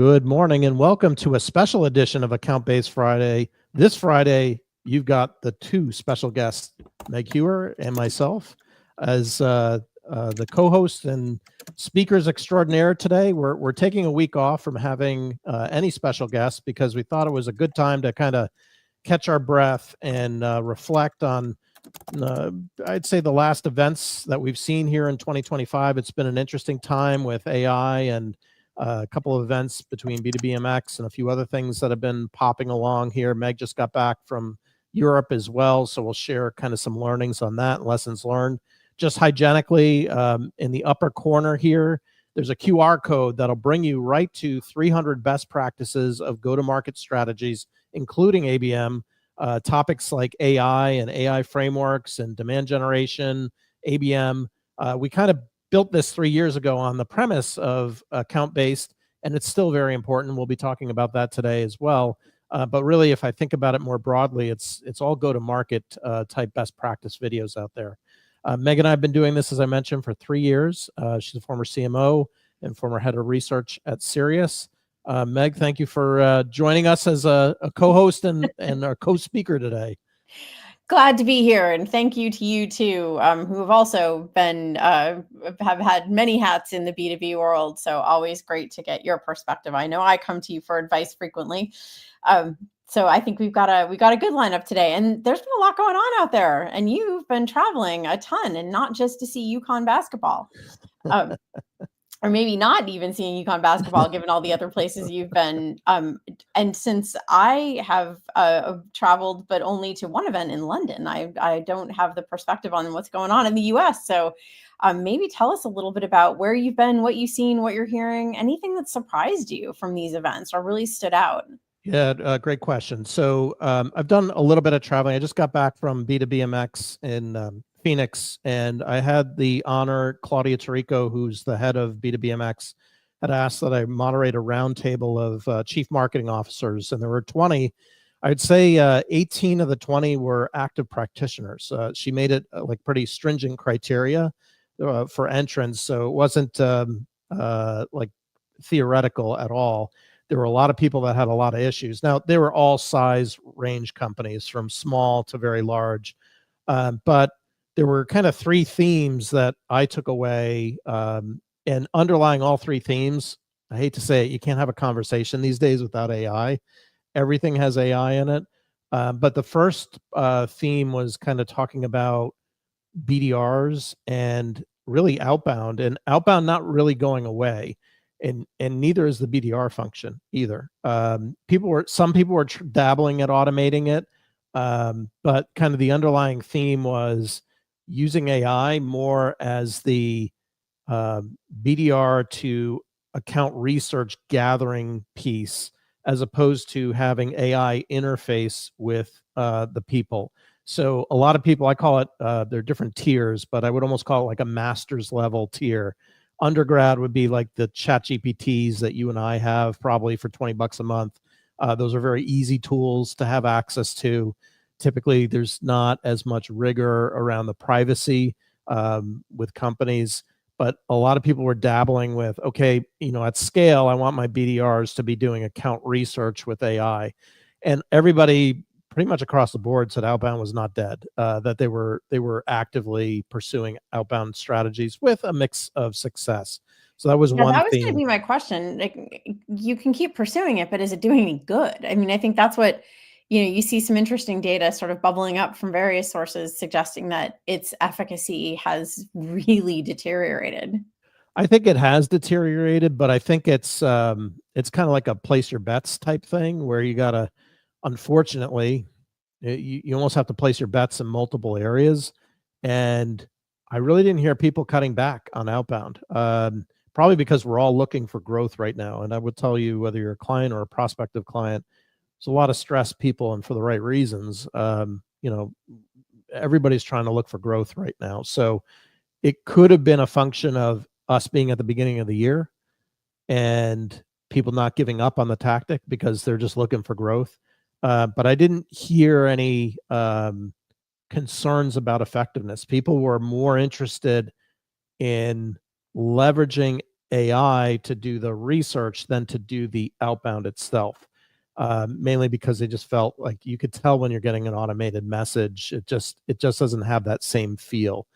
Good morning and welcome to a special edition of Account Based Friday. This Friday, you've got the two special guests, Meg Hewer and myself, as the co-host and speakers extraordinaire today. We're taking a week off from having any special guests because we thought it was a good time to kind of catch our breath and reflect on, I'd say, the last events that we've seen here in 2025. It's been an interesting time with AI and a couple of events between B2BMX and a few other things that have been popping along here. Meg just got back from Europe as well, so we'll share kind of some learnings on that, lessons learned. Just hygienically, in the upper corner here, there's a QR code that'll bring you right to 300 best practices of go-to-market strategies, including ABM, topics like AI and AI frameworks and demand generation, ABM. We kind of built this 3 years ago on the premise of account-based, and it's still very important. We'll be talking about that today as well. But really, if I think about it more broadly, it's all go-to-market type best practice videos out there. Meg and I have been doing this, as I mentioned, for 3 years. She's a former CMO and former head of research at Sirius. Meg, thank you for joining us as a co-host and our co-speaker today. Glad to be here, and thank you to you too, who have also been have had many hats in the B2B world. So always great to get your perspective. I know I come to you for advice frequently, so I think we've got a good lineup today. And there's been a lot going on out there, and you've been traveling a ton, and not just to see UConn basketball. Or maybe not even seeing UConn basketball, given all the other places you've been. And since I have traveled, but only to one event in London, I don't have the perspective on what's going on in the US. So maybe tell us a little bit about where you've been, what you've seen, what you're hearing, anything that surprised you from these events or really stood out. Yeah, great question. So I've done a little bit of traveling. I just got back from B2BMX in Phoenix, and I had the honor, Claudia Tarico, who's the head of B2BMX, had asked that I moderate a roundtable of chief marketing officers, and there were 20. I'd say 18 of the 20 were active practitioners. She made it like pretty stringent criteria for entrance, so it wasn't like theoretical at all. There were a lot of people that had a lot of issues. Now, they were all size range companies, from small to very large, but there were kind of three themes that I took away, and underlying all three themes, I hate to say it, you can't have a conversation these days without AI. Everything has AI in it. But the first theme was kind of talking about BDRs and really outbound, and outbound not really going away. And neither is the BDR function either. Some people were dabbling at automating it, but kind of the underlying theme was using AI more as the BDR to account research gathering piece, as opposed to having AI interface with the people. So a lot of people, I call it, they're different tiers, but I would almost call it like a master's level tier. Undergrad would be like the ChatGPTs that you and I have probably for $20 a month. Those are very easy tools to have access to. Typically, there's not as much rigor around the privacy with companies, but a lot of people were dabbling with, okay, at scale, I want my BDRs to be doing account research with AI. And everybody pretty much across the board said Outbound was not dead, that they were actively pursuing outbound strategies with a mix of success. So that was one that was theme. going to be my question. Like, you can keep pursuing it, but is it doing any good? I mean, I think that's what, you see some interesting data sort of bubbling up from various sources suggesting that its efficacy has really deteriorated. I think it has deteriorated, but I think it's kind of like a place your bets type thing, where you gotta, unfortunately, you almost have to place your bets in multiple areas. And I really didn't hear people cutting back on outbound, probably because we're all looking for growth right now. And I would tell you, whether you're a client or a prospective client, there's a lot of stressed people, and for the right reasons. Everybody's trying to look for growth right now. So it could have been a function of us being at the beginning of the year and people not giving up on the tactic because they're just looking for growth. But I didn't hear any concerns about effectiveness. People were more interested in leveraging AI to do the research than to do the outbound itself. Mainly because they just felt like you could tell when you're getting an automated message. It just doesn't have that same feel.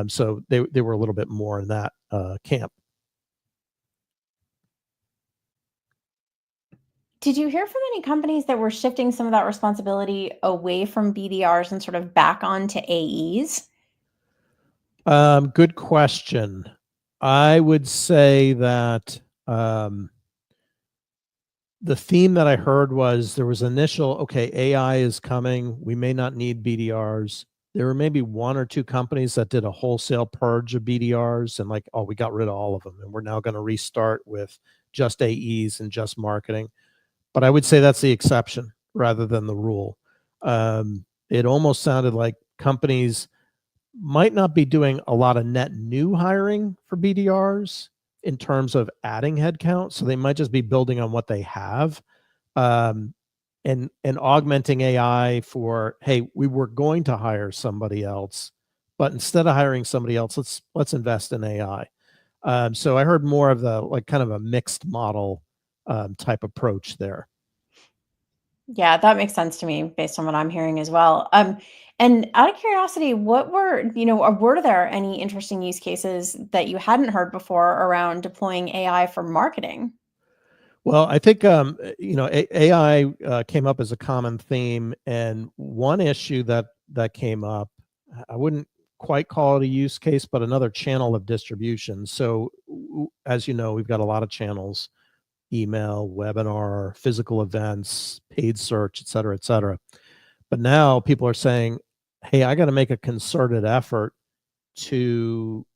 So they were a little bit more in that camp. Did you hear from any companies that were shifting some of that responsibility away from BDRs and sort of back onto AEs? Good question. I would say that the theme that I heard was there was initial, okay, AI is coming. We may not need BDRs. There were maybe one or two companies that did a wholesale purge of BDRs and like, oh, we got rid of all of them. And we're now going to restart with just AEs and just marketing. But I would say that's the exception rather than the rule. It almost sounded like companies might not be doing a lot of net new hiring for BDRs in terms of adding headcount. So they might just be building on what they have, um, and augmenting AI for, hey, we were going to hire somebody else, but instead of hiring somebody else, let's invest in AI. So I heard more of the like kind of a mixed model type approach there. Yeah, that makes sense to me based on what I'm hearing as well. And out of curiosity, what were, or were there any interesting use cases that you hadn't heard before around deploying AI for marketing? Well, I think AI came up as a common theme, and one issue that came up, I wouldn't quite call it a use case, but another channel of distribution. So, as you know, we've got a lot of channels: email, webinar, physical events, paid search, et cetera, et cetera. But now people are saying, "Hey, I got to make a concerted effort to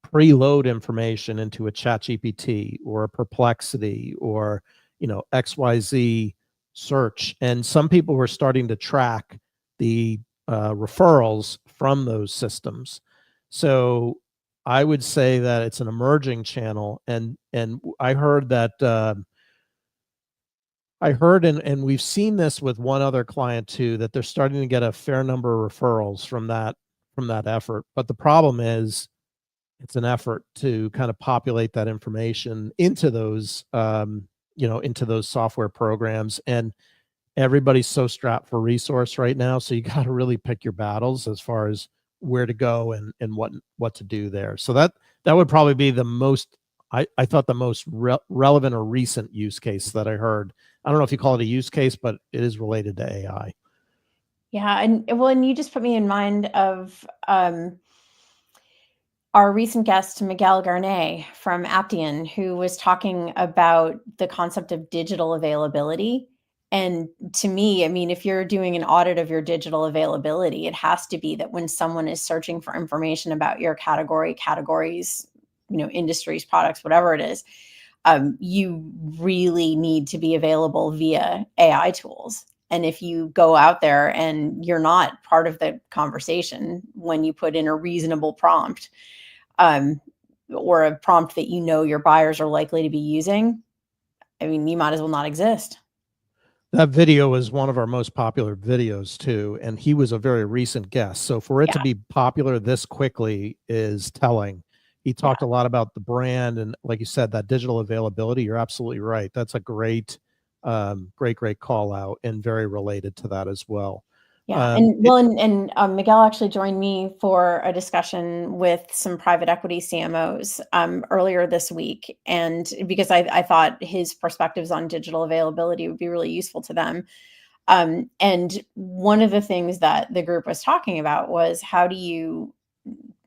preload information into a chat GPT or a perplexity or XYZ search." And some people were starting to track the referrals from those systems. So I would say that it's an emerging channel. And I heard that and we've seen this with one other client too, that they're starting to get a fair number of referrals from that effort. But the problem is it's an effort to kind of populate that information into those into those software programs, and everybody's so strapped for resource right now, so you got to really pick your battles as far as where to go and what to do there. So that would probably be the most, I thought, the most relevant or recent use case that I heard. I don't know if you call it a use case, but it is related to AI. Yeah, and you just put me in mind of our recent guest, Miguel Garnet from Aptian, who was talking about the concept of digital availability. And to me, I mean, if you're doing an audit of your digital availability, it has to be that when someone is searching for information about your categories, industries, products, whatever it is, you really need to be available via AI tools. And if you go out there and you're not part of the conversation when you put in a reasonable prompt, um, or a prompt that your buyers are likely to be using, I mean, you might as well not exist. That video was one of our most popular videos too, and he was a very recent guest. So for it Yeah, to be popular this quickly is telling. He yeah, talked a lot about the brand and, like you said, that digital availability. You're absolutely right. That's a great call out and very related to that as well. yeah. Um, And it, well, and Miguel actually joined me for a discussion with some private equity CMOs earlier this week, and because I thought his perspectives on digital availability would be really useful to them. And one of the things that the group was talking about was, how do you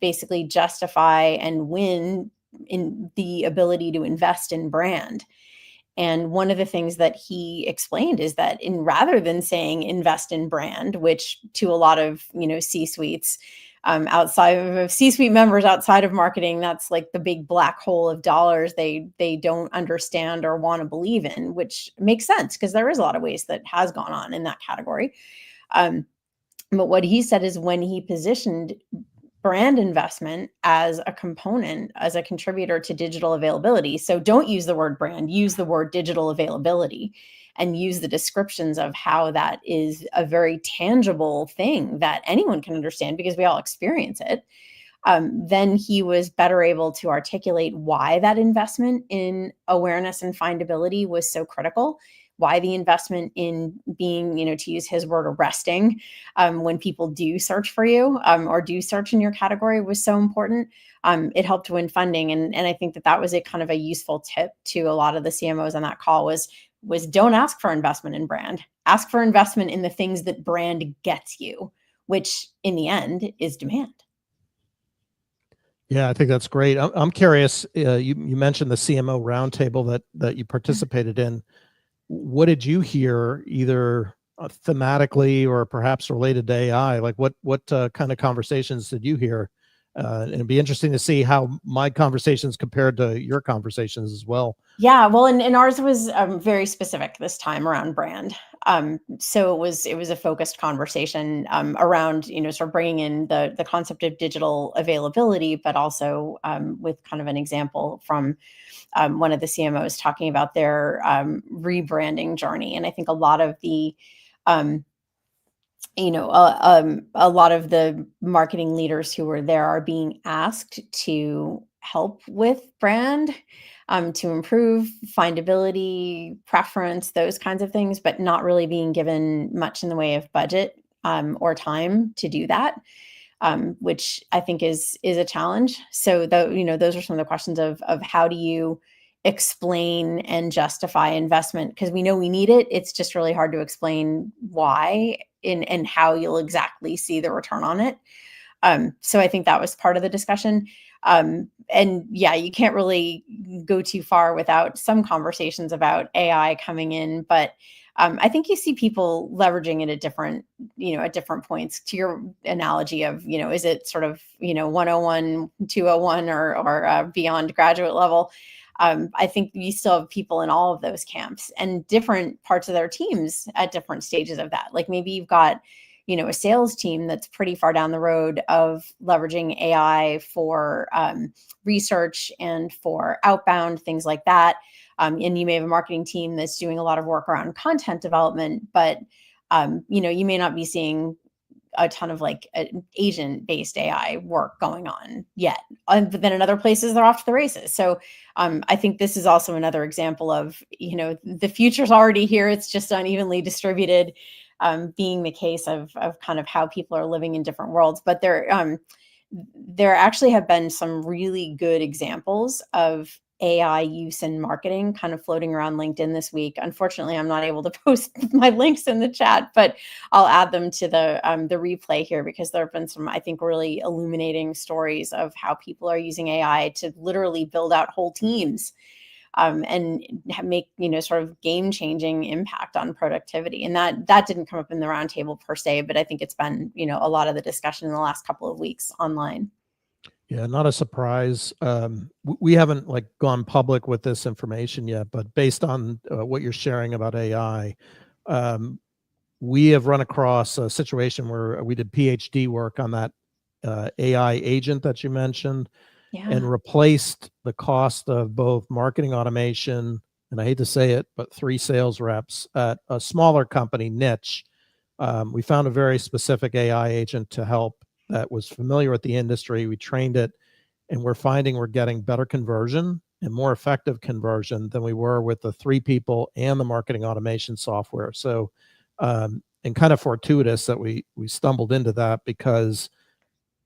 basically justify and win in the ability to invest in brand? And one of the things that he explained is that, in rather than saying invest in brand, which to a lot of C-suites, outside of C-suite members outside of marketing, that's like the big black hole of dollars they don't understand or want to believe in, which makes sense because there is a lot of waste that has gone on in that category. Um, but what he said is, when he positioned brand investment as a component, as a contributor to digital availability. So don't use the word brand, use the word digital availability, and use the descriptions of how that is a very tangible thing that anyone can understand because we all experience it. then he was better able to articulate why that investment in awareness and findability was so critical, why the investment in being, to use his word, arresting when people do search for you or do search in your category was so important. It helped win funding. And I think that was a kind of a useful tip to a lot of the CMOs on that call was don't ask for investment in brand. Ask for investment in the things that brand gets you, which in the end is demand. Yeah, I think that's great. I'm curious. You mentioned the CMO Roundtable that you participated in. What did you hear, either thematically or perhaps related to AI? Like, what kind of conversations did you hear? And it'd be interesting to see how my conversations compared to your conversations as well. Yeah, well, and ours was very specific this time around brand. So it was a focused conversation around sort of bringing in the concept of digital availability, but also with kind of an example from one of the CMOs talking about their rebranding journey. And I think a lot of the a lot of the marketing leaders who were there are being asked to help with brand, to improve findability, preference, those kinds of things, but not really being given much in the way of budget or time to do that, which I think is a challenge. So those are some of the questions of how do you explain and justify investment, because we know we need it. It's just really hard to explain why and how you'll exactly see the return on it. So I think that was part of the discussion. And yeah, you can't really go too far without some conversations about AI coming in, but I think you see people leveraging it at different points. To your analogy of, is it sort of, 101, 201 or beyond graduate level? I think you still have people in all of those camps and different parts of their teams at different stages of that. Like maybe you've got, a sales team that's pretty far down the road of leveraging AI for research and for outbound, things like that. And you may have a marketing team that's doing a lot of work around content development, but you may not be seeing a ton of like agent-based AI work going on yet. But then in other places, they're off to the races. So I think this is also another example of, the future's already here. It's just unevenly distributed, being the case of kind of how people are living in different worlds. But there actually have been some really good examples of AI use in marketing kind of floating around LinkedIn this week. Unfortunately, I'm not able to post my links in the chat, but I'll add them to the replay here, because there have been some, I think, really illuminating stories of how people are using AI to literally build out whole teams and make, sort of game-changing impact on productivity. And that didn't come up in the roundtable per se, but I think it's been, a lot of the discussion in the last couple of weeks online. Yeah, not a surprise. We haven't gone public with this information yet, but based on what you're sharing about AI, we have run across a situation where we did PhD work on that AI agent that you mentioned, and replaced the cost of both marketing automation, and I hate to say it, but 3 sales reps at a smaller company niche. We found a very specific AI agent to help that was familiar with the industry. We trained it, and we're finding we're getting better conversion and more effective conversion than we were with the 3 people and the marketing automation software. So, and kind of fortuitous that we stumbled into that, because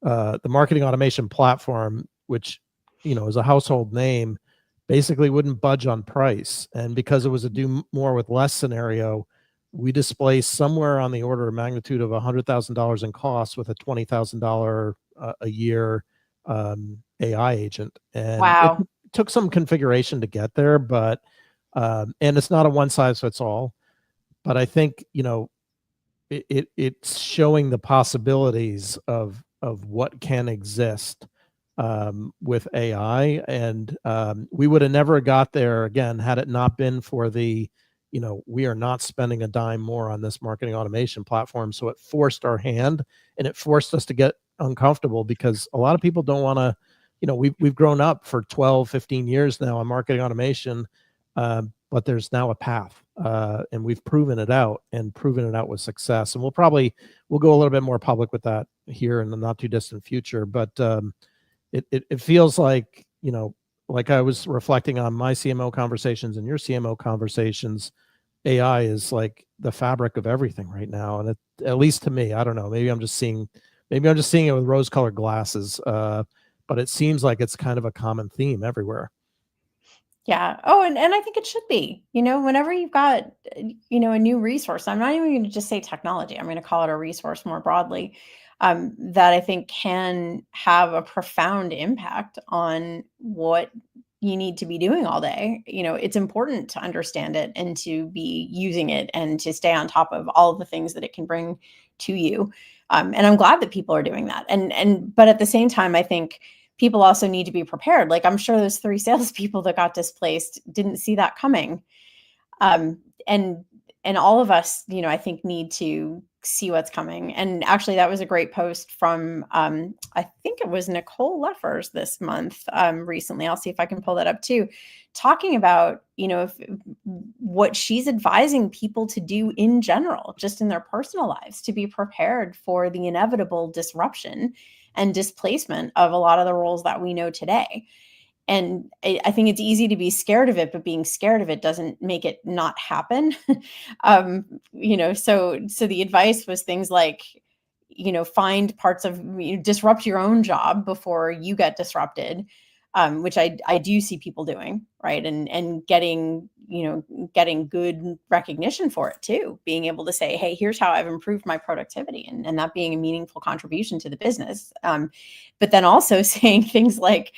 the marketing automation platform, which is a household name, basically wouldn't budge on price. And because it was a do more with less scenario, we displaced somewhere on the order of magnitude of $100,000 in costs with a $20,000 a year AI agent. And Wow. it took some configuration to get there, but and it's not a one size fits all. But I think it's showing the possibilities of what can exist with AI, and we would have never got there again had it not been for the we are not spending a dime more on this marketing automation platform. So it forced our hand, and it forced us to get uncomfortable, because a lot of people don't want to, we've grown up for 12, 15 years now on marketing automation, but there's now a path, and we've proven it out with success. And we'll go a little bit more public with that here in the not too distant future. But it feels like, like I was reflecting on my CMO conversations and your CMO conversations, AI is like the fabric of everything right now. And at least to me, I don't know, maybe I'm just seeing it with rose-colored glasses. But it seems like it's kind of a common theme everywhere. Yeah. Oh, and I think it should be, whenever you've got, a new resource, I'm not even going to just say technology. I'm going to call it a resource more broadly, that I think can have a profound impact on what you need to be doing all day. It's important to understand it and to be using it and to stay on top of all of the things that it can bring to you. And I'm glad that people are doing that. But at the same time, I think people also need to be prepared. Like, I'm sure those 3 salespeople that got displaced didn't see that coming. Um, and all of us, I think need to see what's coming. And actually, that was a great post from, I think it was Nicole Leffers this month, recently. I'll see if I can pull that up too, talking about, what she's advising people to do in general, just in their personal lives, to be prepared for the inevitable disruption and displacement of a lot of the roles that we know today. And I think it's easy to be scared of it, but being scared of it doesn't make it not happen. So the advice was things like, find parts of, disrupt your own job before you get disrupted, which I do see people doing, right? And getting good recognition for it too, being able to say, hey, here's how I've improved my productivity, and that being a meaningful contribution to the business. But then also saying things like,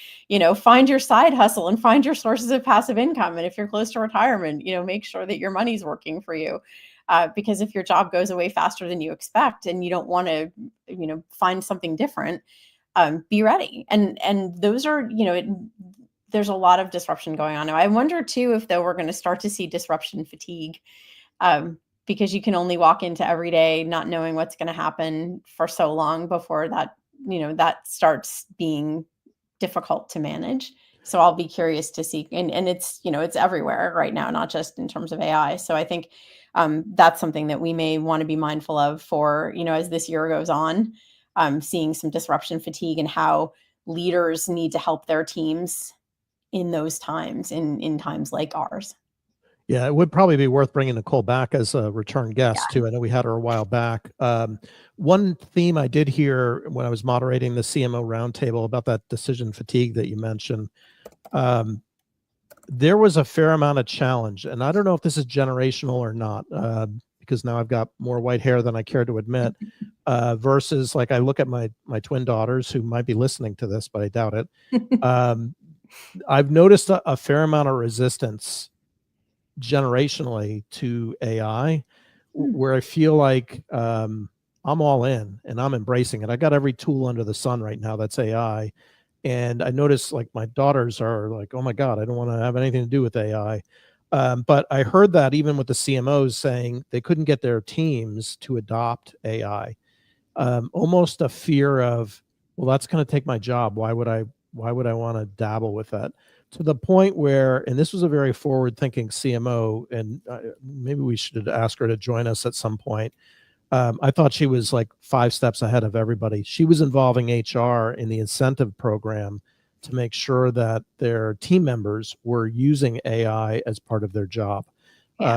find your side hustle and find your sources of passive income. And if you're close to retirement, make sure that your money's working for you. Because if your job goes away faster than you expect and you don't want to, find something different, be ready. And those are, there's a lot of disruption going on now. I wonder too, if though we're going to start to see disruption fatigue, because you can only walk into every day not knowing what's going to happen for so long before that, that starts being difficult to manage. So I'll be curious to see, and it's, it's everywhere right now, not just in terms of AI. So I think that's something that we may want to be mindful of for, as this year goes on, seeing some disruption fatigue and how leaders need to help their teams in those times, in times like ours. Yeah, it would probably be worth bringing Nicole back as a return guest too. I know we had her a while back. One theme I did hear when I was moderating the CMO Roundtable about that decision fatigue that you mentioned, there was a fair amount of challenge, and I don't know if this is generational or not, because now I've got more white hair than I care to admit. Versus, like, I look at my twin daughters who might be listening to this, but I doubt it. I've noticed a fair amount of resistance generationally to AI, where I feel like I'm all in and I'm embracing it. I got every tool under the sun right now that's AI. And I notice, like, my daughters are like, oh my God, I don't want to have anything to do with AI. But I heard that even with the CMOs saying they couldn't get their teams to adopt AI. Almost a fear of, well, that's going to take my job. Why would I want to dabble with that? To the point where, and this was a very forward-thinking CMO, and maybe we should ask her to join us at some point. I thought she was like 5 steps ahead of everybody. She was involving HR in the incentive program to make sure that their team members were using AI as part of their job.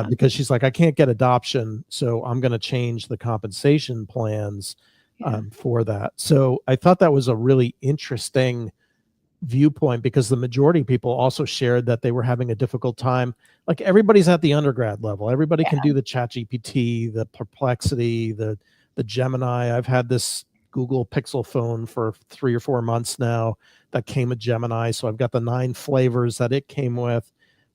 Because she's like, I can't get adoption, so I'm going to change the compensation plans for that. So I thought that was a really interesting viewpoint, because the majority of people also shared that they were having a difficult time. Like, everybody's at the undergrad level. Everybody can do the ChatGPT, the Perplexity, the Gemini. I've had this Google Pixel phone for 3 or 4 months now that came with Gemini. So I've got the 9 flavors that it came with.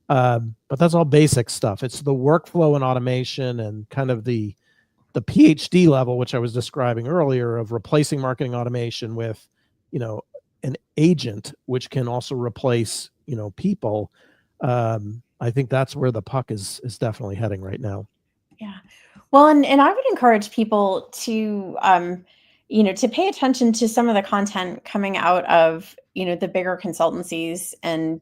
But that's all basic stuff. It's the workflow and automation and kind of the PhD level, which I was describing earlier, of replacing marketing automation with, an agent, which can also replace, people. I think that's where the puck is definitely heading right now. Yeah. Well, and I would encourage people to, to pay attention to some of the content coming out of, the bigger consultancies and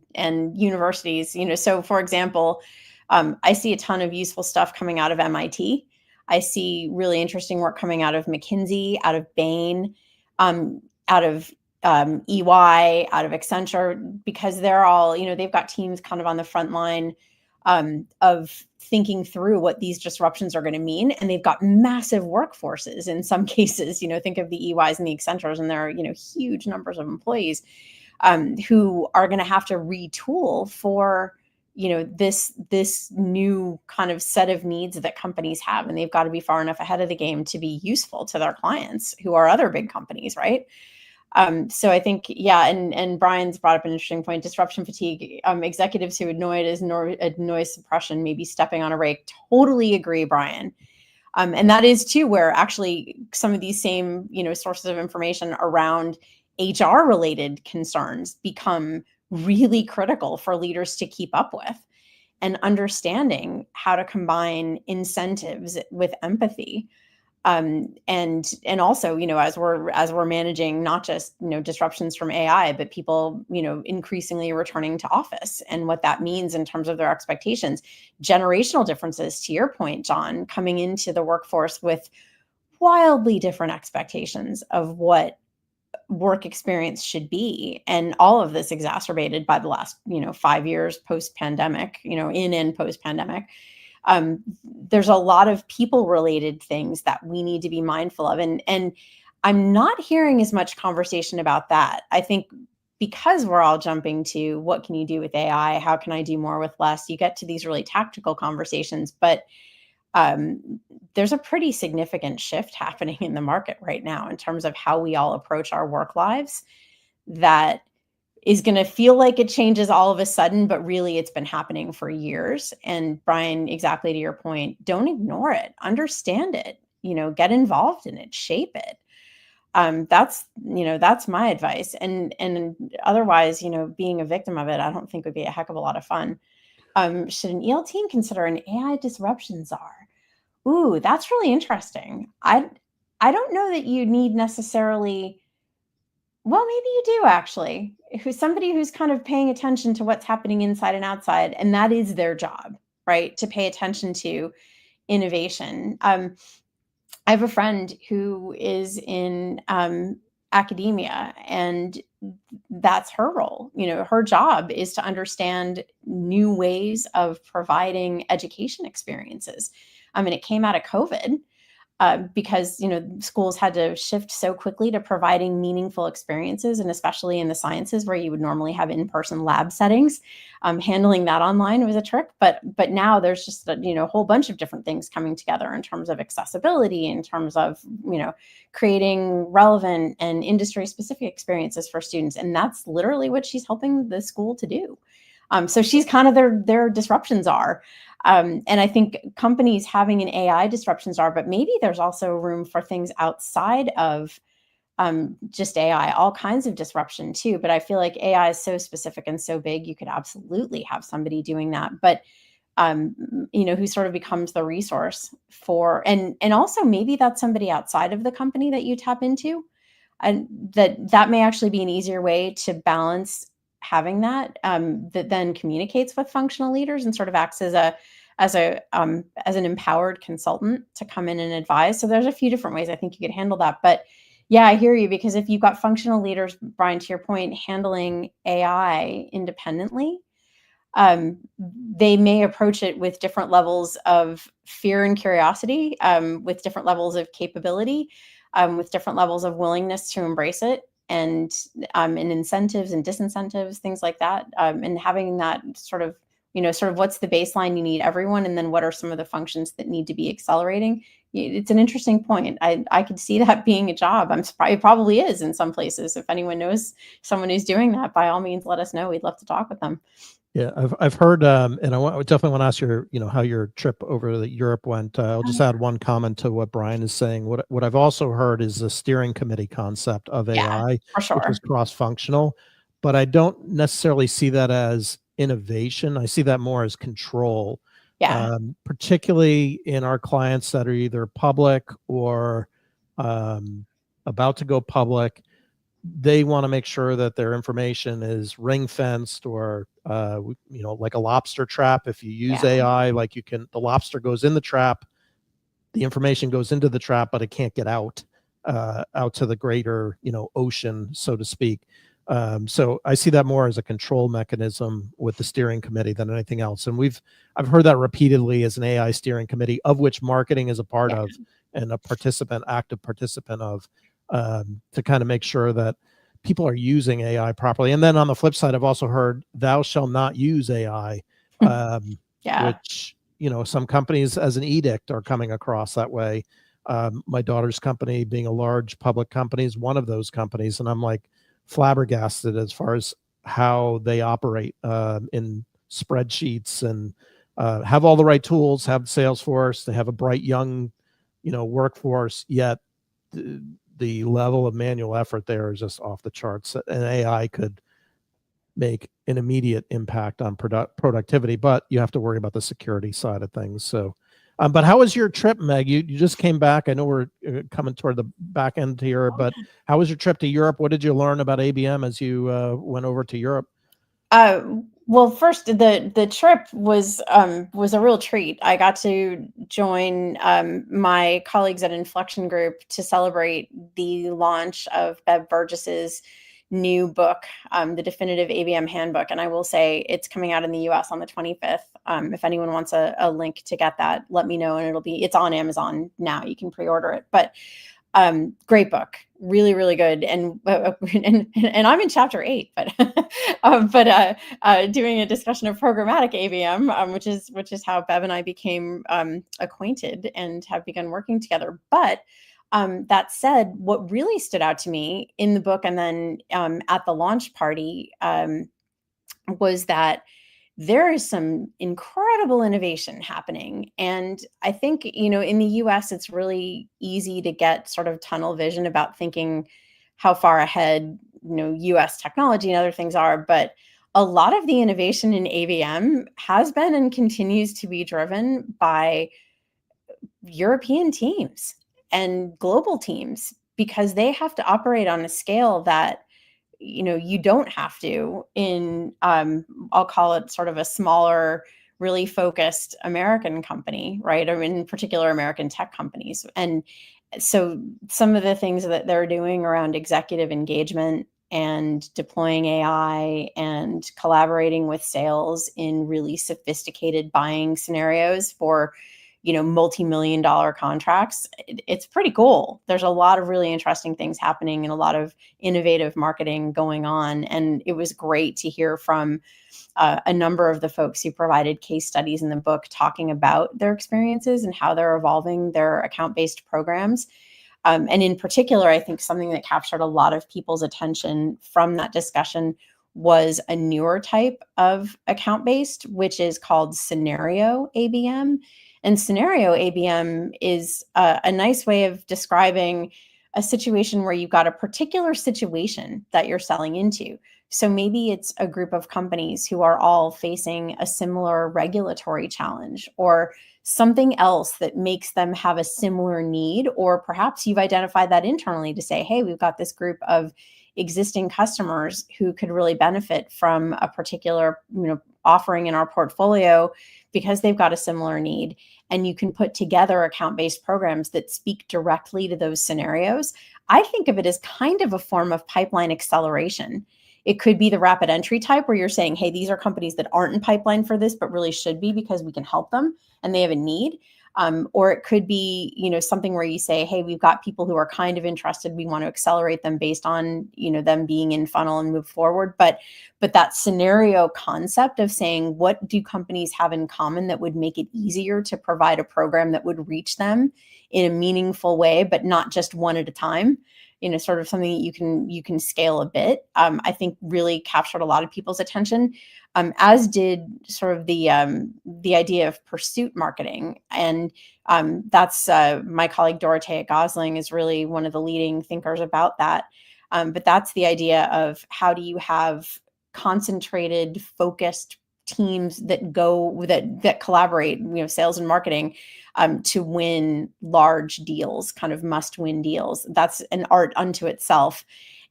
universities. So for example, I see a ton of useful stuff coming out of MIT. I see really interesting work coming out of McKinsey, out of Bain, out of EY, out of Accenture, because they're all, they've got teams kind of on the front line of thinking through what these disruptions are going to mean. And they've got massive workforces in some cases. Think of the EYs and the Accentures, and there are, huge numbers of employees who are going to have to retool for this new kind of set of needs that companies have, and they've got to be far enough ahead of the game to be useful to their clients, who are other big companies, right? So I think, yeah, and Brian's brought up an interesting point: disruption fatigue. Executives who annoy it as noise suppression, maybe stepping on a rake. Totally agree, Brian. And that is too where actually some of these same sources of information around HR related concerns become really critical for leaders to keep up with, and understanding how to combine incentives with empathy. And also, as we're managing not just, disruptions from AI, but people, increasingly returning to office, and what that means in terms of their expectations, generational differences, to your point, John, coming into the workforce with wildly different expectations of what work experience should be. And all of this exacerbated by the last, 5 years post-pandemic, in and post-pandemic. There's a lot of people related things that we need to be mindful of. And I'm not hearing as much conversation about that. I think because we're all jumping to what can you do with AI? How can I do more with less? You get to these really tactical conversations, but there's a pretty significant shift happening in the market right now in terms of how we all approach our work lives that is going to feel like it changes all of a sudden, but really it's been happening for years. And Brian, exactly to your point, don't ignore it, understand it, get involved in it, shape it. That's my advice. And otherwise, being a victim of it, I don't think would be a heck of a lot of fun. Should an EL team consider an AI disruption czar? Ooh, that's really interesting. I don't know that you need necessarily. Well, maybe you do actually. Who's somebody who's kind of paying attention to what's happening inside and outside, and that is their job, right? To pay attention to innovation. I have a friend who is in academia, and that's her role. Her job is to understand new ways of providing education experiences. And it came out of COVID. Because schools had to shift so quickly to providing meaningful experiences, and especially in the sciences where you would normally have in-person lab settings, handling that online was a trick. But now there's just a whole bunch of different things coming together in terms of accessibility, in terms of creating relevant and industry-specific experiences for students, and that's literally what she's helping the school to do. So she's kind of their disruptions are. And I think companies having an AI disruptions are, but maybe there's also room for things outside of just AI, all kinds of disruption too. But I feel like AI is so specific and so big, you could absolutely have somebody doing that. But who sort of becomes the resource for, and also maybe that's somebody outside of the company that you tap into, and that may actually be an easier way to balance having that then communicates with functional leaders and sort of acts as an empowered consultant to come in and advise. So there's a few different ways I think you could handle that. But yeah, I hear you, because if you've got functional leaders, Brian, to your point, handling AI independently, they may approach it with different levels of fear and curiosity, with different levels of capability, with different levels of willingness to embrace it, and incentives and disincentives, things like that, and having that sort of what's the baseline you need everyone, and then what are some of the functions that need to be accelerating. It's an interesting point. I could see that being a job. I'm surprised it probably is in some places. If anyone knows someone who's doing that, by all means, let us know. We'd love to talk with them. Yeah, I've heard, and I definitely want to ask your, how your trip over the Europe went. I'll just add one comment to what Brian is saying. What I've also heard is the steering committee concept of AI, for sure, which is cross-functional, but I don't necessarily see that as innovation. I see that more as control. Yeah, particularly in our clients that are either public or about to go public. they want to make sure that their information is ring fenced, or like a lobster trap. If you use AI, like the lobster goes in the trap, the information goes into the trap, but it can't get out to the greater ocean, so to speak. So I see that more as a control mechanism with the steering committee than anything else. And I've heard that repeatedly as an AI steering committee, of which marketing is a part of, and a active participant of, to kind of make sure that people are using AI properly. And then on the flip side, I've also heard thou shall not use AI, which, some companies as an edict are coming across that way. My daughter's company, being a large public company, is one of those companies. And I'm like flabbergasted as far as how they operate in spreadsheets, and have all the right tools, have Salesforce, they have a bright young, workforce, yet the level of manual effort there is just off the charts. And AI could make an immediate impact on productivity, but you have to worry about the security side of things. So, but how was your trip, Meg? You just came back. I know we're coming toward the back end here, but how was your trip to Europe? What did you learn about ABM as you went over to Europe? Well, first, the trip was a real treat. I got to join my colleagues at Inflection Group to celebrate the launch of Bev Burgess's new book, the definitive ABM Handbook. And I will say it's coming out in the US on the 25th. If anyone wants a link to get that, let me know. And it's on Amazon now. You can pre-order it. But great book, really, really good. And I'm in chapter 8, but doing a discussion of programmatic ABM, which is how Bev and I became acquainted and have begun working together. But that said, what really stood out to me in the book, and then at the launch party, was that there is some incredible innovation happening. And I think, in the US, it's really easy to get sort of tunnel vision about thinking how far ahead, US technology and other things are. But a lot of the innovation in ABM has been and continues to be driven by European teams and global teams, because they have to operate on a scale that you don't have to in I'll call it sort of a smaller, really focused American company, right? Or in particular American tech companies. And so some of the things that they're doing around executive engagement and deploying AI and collaborating with sales in really sophisticated buying scenarios for multi-million-dollar contracts, it's pretty cool. There's a lot of really interesting things happening and a lot of innovative marketing going on. And it was great to hear from a number of the folks who provided case studies in the book talking about their experiences and how they're evolving their account-based programs. And in particular, I think something that captured a lot of people's attention from that discussion was a newer type of account-based, which is called scenario ABM. And scenario ABM is a nice way of describing a situation where you've got a particular situation that you're selling into. So maybe it's a group of companies who are all facing a similar regulatory challenge or something else that makes them have a similar need. Or perhaps you've identified that internally to say, hey, we've got this group of existing customers who could really benefit from a particular offering in our portfolio because they've got a similar need. And you can put together account-based programs that speak directly to those scenarios. I think of it as kind of a form of pipeline acceleration. It could be the rapid entry type where you're saying, hey, these are companies that aren't in pipeline for this, but really should be because we can help them and they have a need. Or it could be, something where you say, hey, we've got people who are kind of interested. We want to accelerate them based on, them being in funnel and move forward. But that scenario concept of saying, what do companies have in common that would make it easier to provide a program that would reach them in a meaningful way, but not just one at a time, sort of something that you can scale a bit, I think really captured a lot of people's attention. As did sort of the idea of pursuit marketing. And that's my colleague Dorothea Gosling is really one of the leading thinkers about that. But that's the idea of how do you have concentrated, focused teams that collaborate, sales and marketing, to win large deals, kind of must-win deals. That's an art unto itself.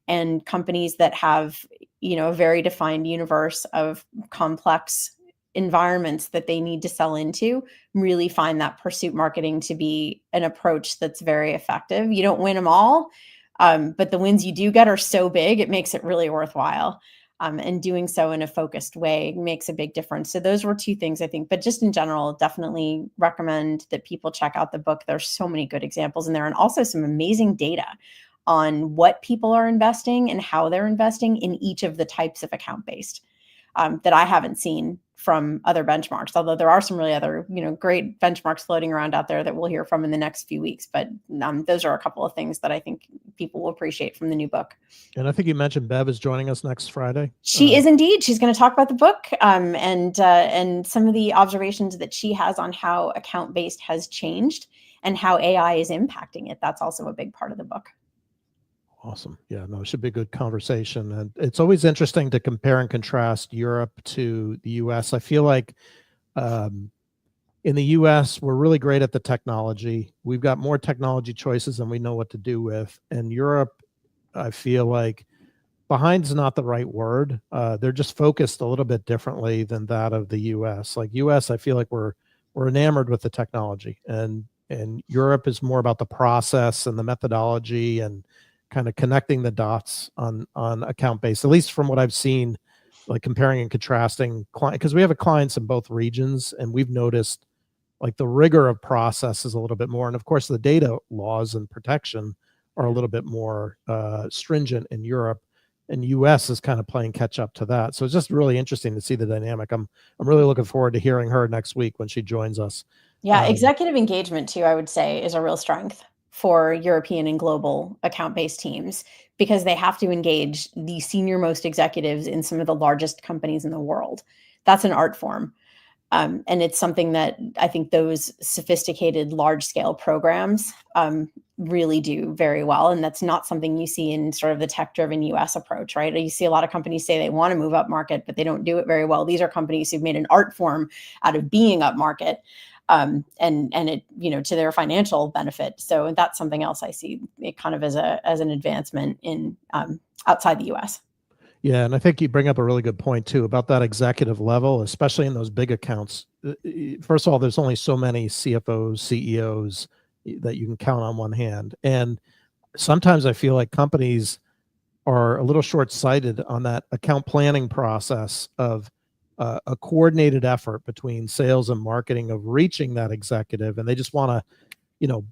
and companies that have, a very defined universe of complex environments that they need to sell into really find that pursuit marketing to be an approach that's very effective. You don't win them all, but the wins you do get are so big, it makes it really worthwhile. And doing so in a focused way makes a big difference. So those were two things, I think. But just in general, definitely recommend that people check out the book. There's so many good examples in there, and also some amazing data on what people are investing and how they're investing in each of the types of account-based that I haven't seen from other benchmarks. Although there are some really other, great benchmarks floating around out there that we'll hear from in the next few weeks. But those are a couple of things that I think people will appreciate from the new book. And I think you mentioned Bev is joining us next Friday. She is indeed. She's going to talk about the book and some of the observations that she has on how account-based has changed and how AI is impacting it. That's also a big part of the book. Awesome. Yeah, no, it should be a good conversation. And it's always interesting to compare and contrast Europe to the US. I feel like in the US, we're really great at the technology. We've got more technology choices than we know what to do with. And Europe, I feel like behind's not the right word. They're just focused a little bit differently than that of the US. Like US, I feel like we're enamored with the technology, and Europe is more about the process and the methodology and kind of connecting the dots on account base, at least from what I've seen, like comparing and contrasting client, because we have clients in both regions, and we've noticed like the rigor of process is a little bit more. And of course, the data laws and protection are a little bit more stringent in Europe, and US is kind of playing catch up to that. So it's just really interesting to see the dynamic. I'm really looking forward to hearing her next week when she joins us. Yeah, executive engagement too, I would say, is a real strength for European and global account-based teams, because they have to engage the senior most executives in some of the largest companies in the world. That's an art form. And it's something that I think those sophisticated large-scale programs really do very well. And that's not something you see in sort of the tech-driven US approach, right? You see a lot of companies say they want to move up market, but they don't do it very well. These are companies who've made an art form out of being up market. And it, to their financial benefit. So that's something else I see it kind of as an advancement in outside the US. Yeah, and I think you bring up a really good point too about that executive level, especially in those big accounts. First of all, there's only so many CFOs, CEOs that you can count on one hand. And sometimes I feel like companies are a little short-sighted on that account planning process of a coordinated effort between sales and marketing of reaching that executive, and they just want to,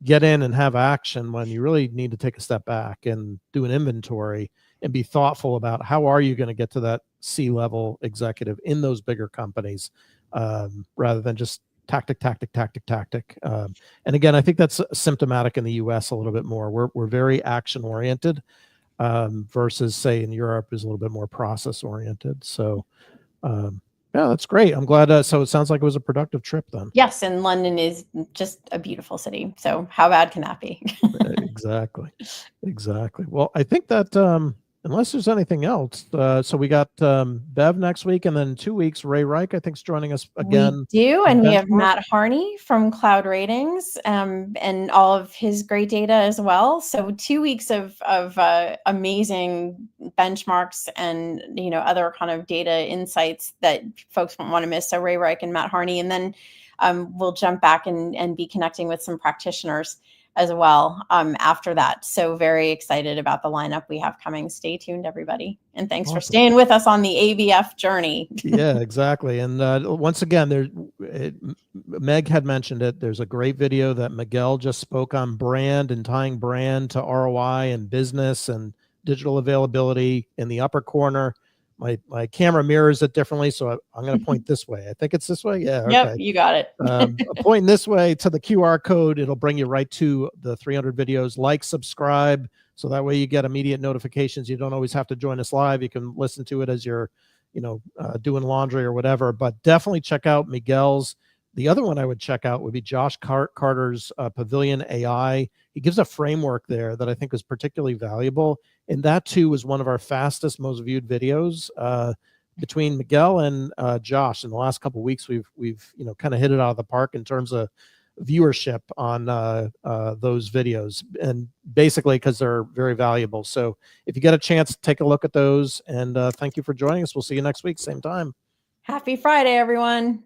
get in and have action when you really need to take a step back and do an inventory and be thoughtful about how are you going to get to that C-level executive in those bigger companies, rather than just tactic. And again, I think that's symptomatic in the US a little bit more. We're very action oriented, versus say in Europe is a little bit more process oriented. So yeah, that's great. I'm glad. So it sounds like it was a productive trip then. Yes, and London is just a beautiful city. So how bad can that be? Exactly. Well, I think that unless there's anything else, so we got Bev next week, and then in 2 weeks, Ray Reich, I think, is joining us again. We do, and we have Matt Harney from Cloud Ratings, and all of his great data as well. So 2 weeks of amazing benchmarks and other kind of data insights that folks won't want to miss. So Ray Reich and Matt Harney, and then we'll jump back and be connecting with some practitioners as well after that. So very excited about the lineup we have coming. Stay tuned, everybody. And thanks for staying with us on the ABF journey. Yeah, exactly. And once again, Meg had mentioned it. There's a great video that Miguel just spoke on brand and tying brand to ROI and business and digital availability in the upper corner. My camera mirrors it differently, so I'm going to point this way. I think it's this way. Yeah. Okay. Yep, you got it. Pointing this way to the QR code, it'll bring you right to the 300 videos. Like, subscribe, so that way you get immediate notifications. You don't always have to join us live. You can listen to it as you're, doing laundry or whatever. But definitely check out Miguel's. The other one I would check out would be Josh Carter's Pavilion AI. He gives a framework there that I think is particularly valuable. And that too was one of our fastest, most viewed videos between Miguel and Josh. In the last couple of weeks, we've kind of hit it out of the park in terms of viewership on those videos, and basically because they're very valuable. So if you get a chance, take a look at those, and thank you for joining us. We'll see you next week, same time. Happy Friday, everyone.